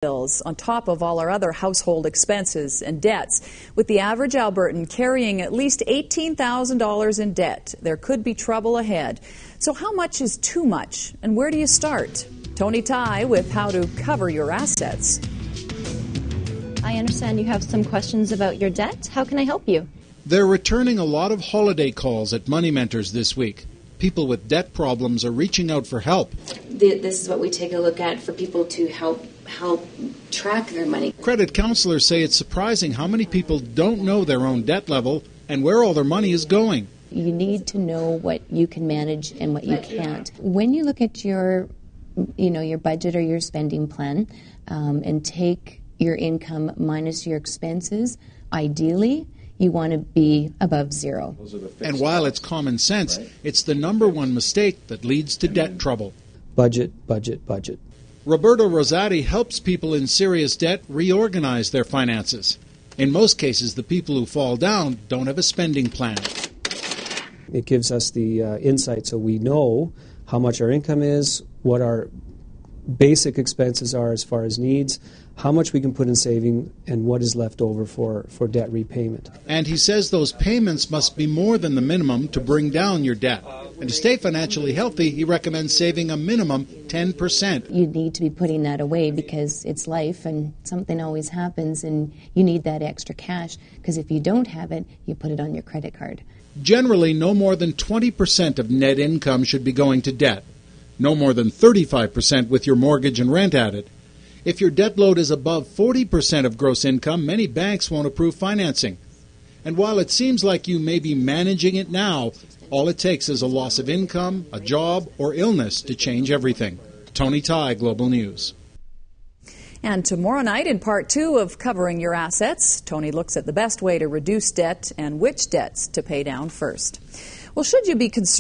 bills on top of all our other household expenses and debts. With the average Albertan carrying at least $18,000 in debt, there could be trouble ahead. So how much is too much, and where do you start? Tony Ty with how to cover your assets. I understand you have some questions about your debt. How can I help you? They're returning a lot of holiday calls at Money Mentors this week. People with debt problems are reaching out for help. This is what we take a look at for people to help track their money. Credit counselors say it's surprising how many people don't know their own debt level and where all their money is going. You need to know what you can manage and what you can't. When you look at your budget or your spending plan and take your income minus your expenses, ideally, you want to be above zero. And while it's common sense, it's the number one mistake that leads to debt trouble. Budget, budget, budget. Roberto Rosati helps people in serious debt reorganize their finances. In most cases, the people who fall down don't have a spending plan. It gives us the insight so we know how much our income is, what our basic expenses are as far as needs, how much we can put in saving, and what is left over for debt repayment. And he says those payments must be more than the minimum to bring down your debt. And to stay financially healthy, he recommends saving a minimum 10%. You need to be putting that away because it's life and something always happens and you need that extra cash because if you don't have it, you put it on your credit card. Generally, no more than 20% of net income should be going to debt. No more than 35% with your mortgage and rent added. If your debt load is above 40% of gross income, many banks won't approve financing. And while it seems like you may be managing it now, all it takes is a loss of income, a job, or illness to change everything. Tony Ty, Global News. And tomorrow night in part 2 of Covering Your Assets, Tony looks at the best way to reduce debt and which debts to pay down first. Well, should you be concerned